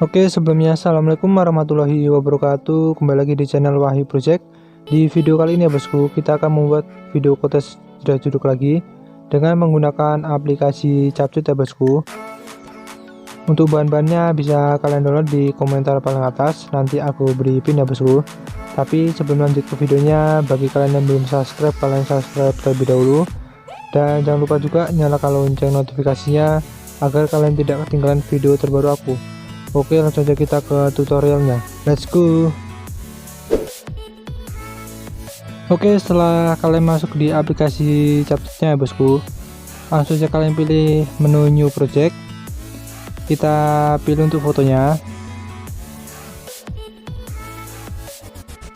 Oke, sebelumnya assalamualaikum warahmatullahi wabarakatuh. Kembali lagi di channel Wahyu Project. Di video kali ini ya bosku, kita akan membuat video kontes jedak-jeduk lagi dengan menggunakan aplikasi CapCut ya bosku. Untuk bahan-bahannya bisa kalian download di komentar paling atas, nanti aku beri pin ya bosku. Tapi sebelum lanjut ke videonya, bagi kalian yang belum subscribe, kalian subscribe terlebih dahulu. Dan jangan lupa juga nyalakan lonceng notifikasinya agar kalian tidak ketinggalan video terbaru aku. Oke, langsung saja kita ke tutorialnya. Let's go. Oke, setelah kalian masuk di aplikasi CapCutnya ya bosku, langsung saja kalian pilih menu New Project. Kita pilih untuk fotonya.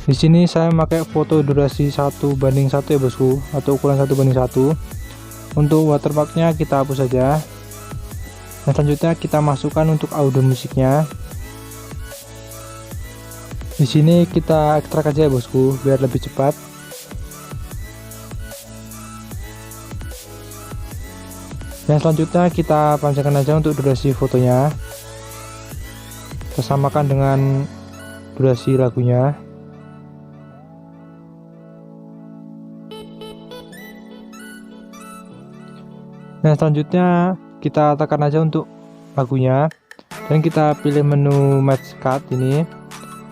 Di sini saya memakai foto durasi 1:1 ya bosku, atau ukuran 1:1. Untuk watermarknya kita hapus saja. Nah, selanjutnya kita masukkan untuk audio musiknya. Di sini kita ekstrak aja ya bosku, biar lebih cepat. Dan selanjutnya kita panjangkan aja untuk durasi fotonya. Kita samakan dengan durasi lagunya. Dan selanjutnya kita tekan aja untuk lagunya dan kita pilih menu match cut ini,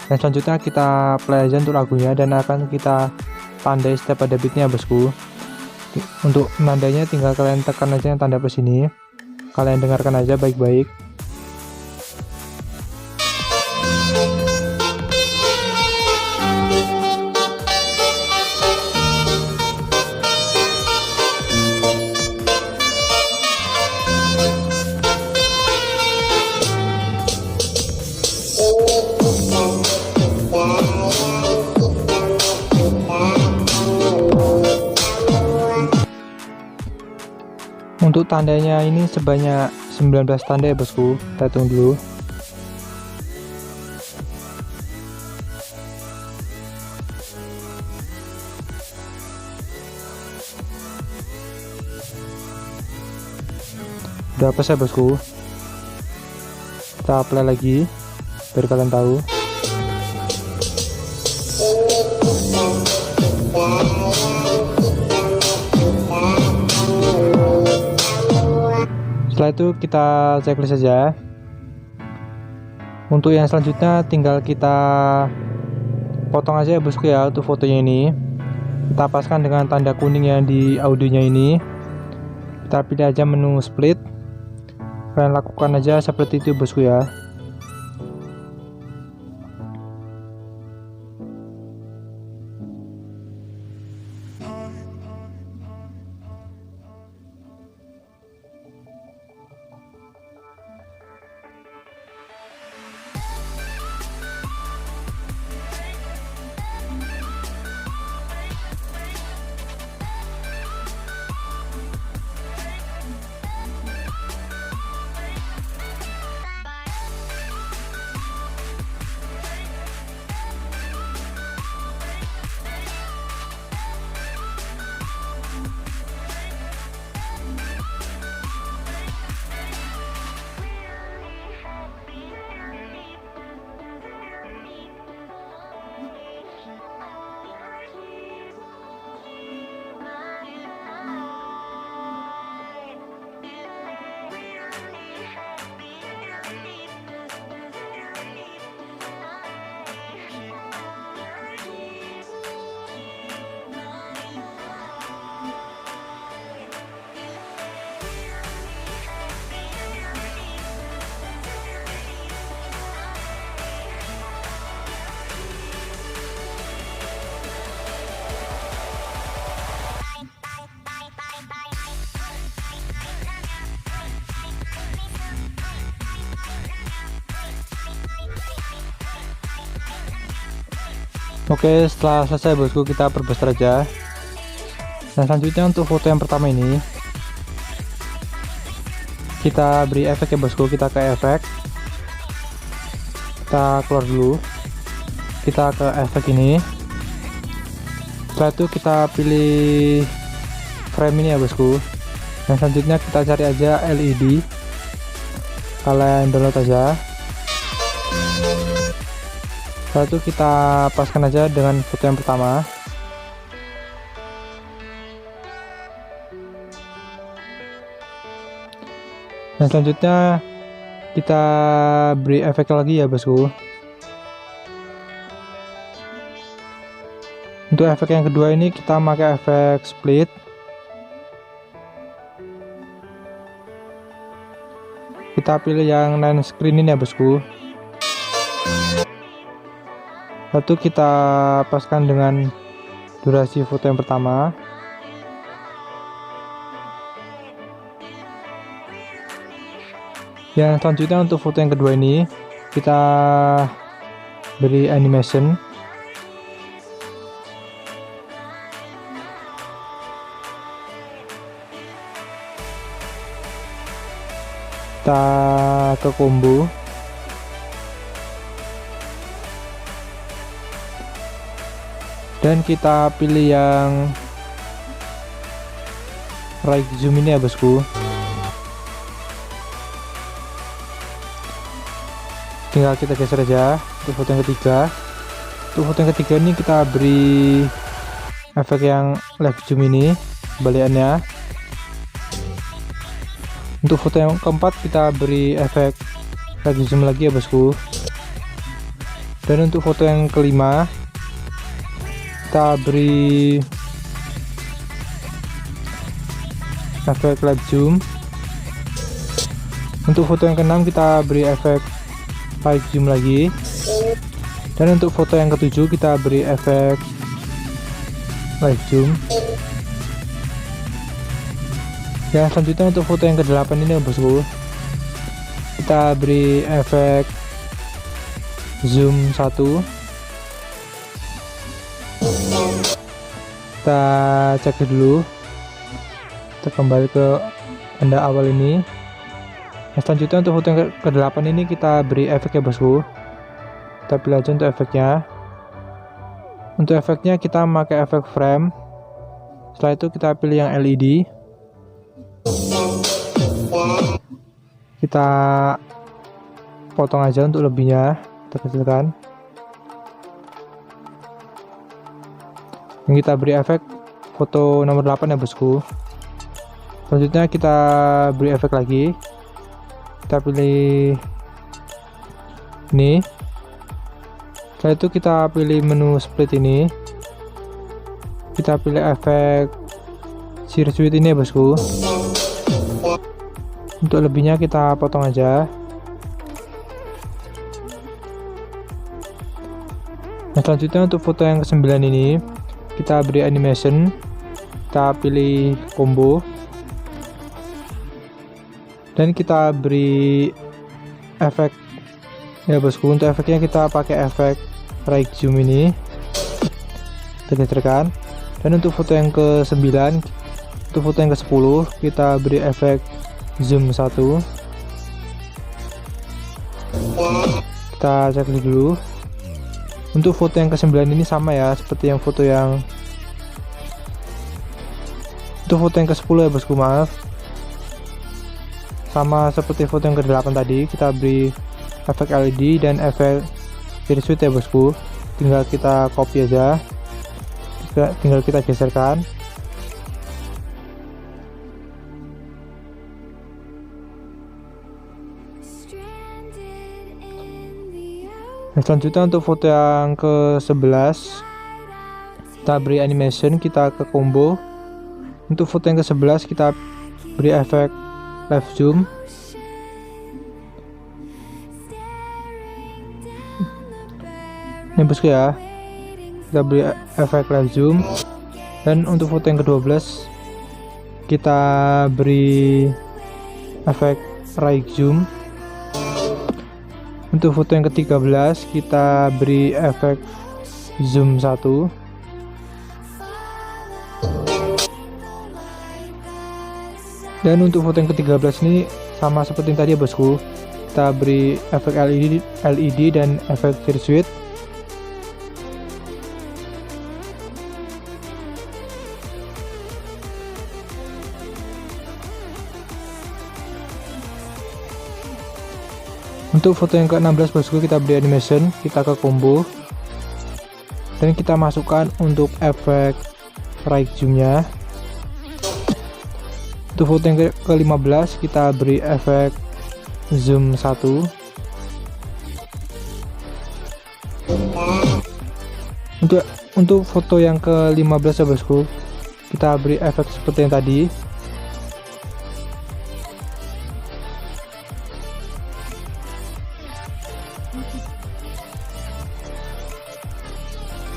dan selanjutnya kita play aja untuk lagunya dan akan kita tandai setiap ada beatnya bosku. Untuk menandainya tinggal kalian tekan aja yang tanda plus ini, kalian dengarkan aja baik-baik. Untuk tandanya ini sebanyak 19 tanda ya bosku, kita hitung dulu. Udah apa ya bosku, kita apply lagi biar kalian tahu. Setelah itu kita checklist saja. Untuk yang selanjutnya tinggal kita potong aja ya bosku ya untuk fotonya ini. Kita paskan dengan tanda kuning yang di audionya ini. Kita pilih aja menu split. Kalian lakukan aja seperti itu bosku ya. Oke, setelah selesai bosku, kita perbesar aja. Nah, selanjutnya untuk foto yang pertama ini kita beri efek ya bosku. Kita ke efek, kita keluar dulu, kita ke efek ini. Setelah itu kita pilih frame ini ya bosku. Dan selanjutnya kita cari aja LED, kalian download aja. Setelah itu kita paskan aja dengan foto yang pertama. Dan selanjutnya kita beri efek lagi ya bosku. Untuk efek yang kedua ini kita pakai efek split. Kita pilih yang 9 screen ini ya bosku. Lalu kita paskan dengan durasi foto yang pertama. Yang selanjutnya untuk foto yang kedua ini kita beri animation. Kita ke combo. Dan kita pilih yang right zoom ini ya bosku. Tinggal kita geser aja untuk foto yang ketiga. Untuk foto yang ketiga ini kita beri efek yang left zoom ini, balikannya. Untuk foto yang keempat kita beri efek right zoom lagi ya bosku. Dan untuk foto yang kelima kita beri efek live zoom. Untuk foto yang keenam kita beri efek live zoom lagi. Dan untuk foto yang ketujuh kita beri efek live zoom. Yang selanjutnya untuk foto yang ke-8 ini bosku, kita beri efek zoom 1. Kita cek dulu, kita kembali ke tanda awal ini. Yang selanjutnya untuk foto yang ke-8 ini kita beri efek ya bosku. Kita pilih aja untuk efeknya. Untuk efeknya kita memakai efek frame. Setelah itu kita pilih yang LED. Kita potong aja untuk lebihnya, kita kecilkan. Yang kita beri efek foto nomor 8 ya bosku. Selanjutnya kita beri efek lagi. Kita pilih ini. Setelah itu kita pilih menu split ini. Kita pilih efek circuit ini ya bosku. Untuk lebihnya kita potong aja. Nah, selanjutnya untuk foto yang ke-9 ini kita beri animation. Kita pilih combo. Dan kita beri efek ya bosku. Untuk efeknya kita pakai efek right zoom ini. Kita geserkan. Dan untuk foto yang ke-9, untuk foto yang ke-10 kita beri efek zoom 1. Kita cek dulu. Untuk foto yang ke-9 ini sama ya seperti yang foto yang untuk foto yang ke-10 ya bosku, maaf. Sama seperti foto yang ke-8 tadi, kita beri efek LED dan efek circuit ya bosku. Tinggal kita copy aja. Tinggal kita geserkan. Nah, selanjutnya untuk foto yang ke-11 kita beri animation, kita ke combo. Untuk foto yang ke-11 kita beri efek live zoom. Ini bosku ya, kita beri efek live zoom. Dan untuk foto yang ke-12 kita beri efek right zoom. Untuk foto yang ke-13 kita beri efek zoom 1. Dan untuk foto yang ke-13 ini sama seperti yang tadi ya bosku, kita beri efek LED dan efek circuit. Untuk foto yang ke-16 bosku, kita beri animation, kita ke combo, dan kita masukkan untuk efek right zoom-nya. Untuk foto yang ke-15 kita beri efek zoom 1. Untuk foto yang ke-15 ya bosku, kita beri efek seperti yang tadi.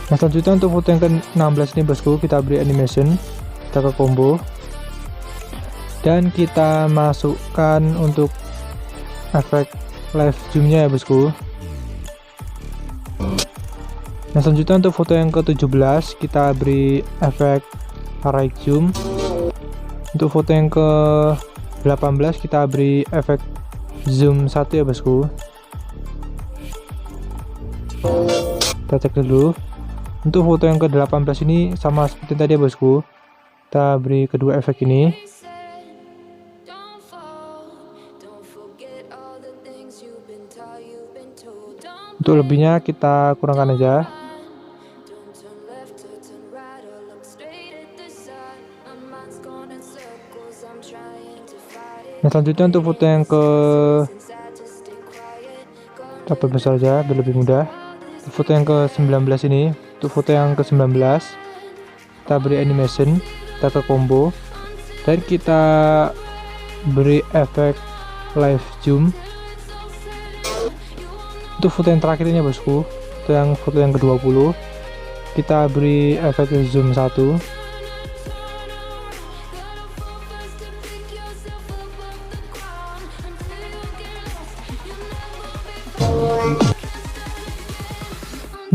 Nah selanjutnya untuk foto yang ke-16 ini bosku, kita beri animation, kita ke combo, dan kita masukkan untuk efek live zoom-nya ya bosku. Nah selanjutnya untuk foto yang ke-17 kita beri efek right zoom. Untuk foto yang ke-18 kita beri efek zoom 1 ya bosku. Kita cek dulu. Untuk foto yang ke-18 ini sama seperti tadi ya bosku, kita beri kedua efek ini. Untuk lebihnya kita kurangkan aja. Nah selanjutnya untuk foto yang kita besar aja biar lebih mudah. Untuk foto yang ke-19 ini, untuk foto yang ke-19 kita beri animation, kita ke combo, dan kita beri efek live zoom. Untuk foto yang terakhir ini ya bosku, foto yang ke-20 kita beri efek zoom 1.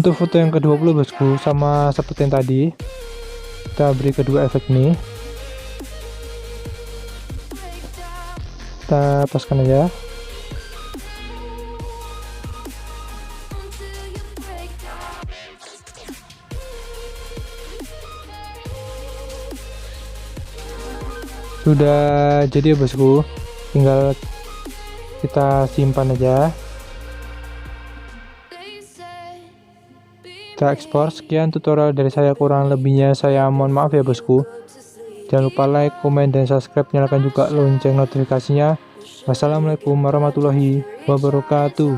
Untuk foto yang ke-20 bosku, sama seperti yang tadi, kita beri kedua efek ini, kita paskan aja. Sudah jadi ya bosku, tinggal kita simpan aja, kita ekspor. Sekian tutorial dari saya, kurang lebihnya saya mohon maaf ya bosku. Jangan lupa like, komen, dan subscribe, nyalakan juga lonceng notifikasinya. Wassalamualaikum warahmatullahi wabarakatuh.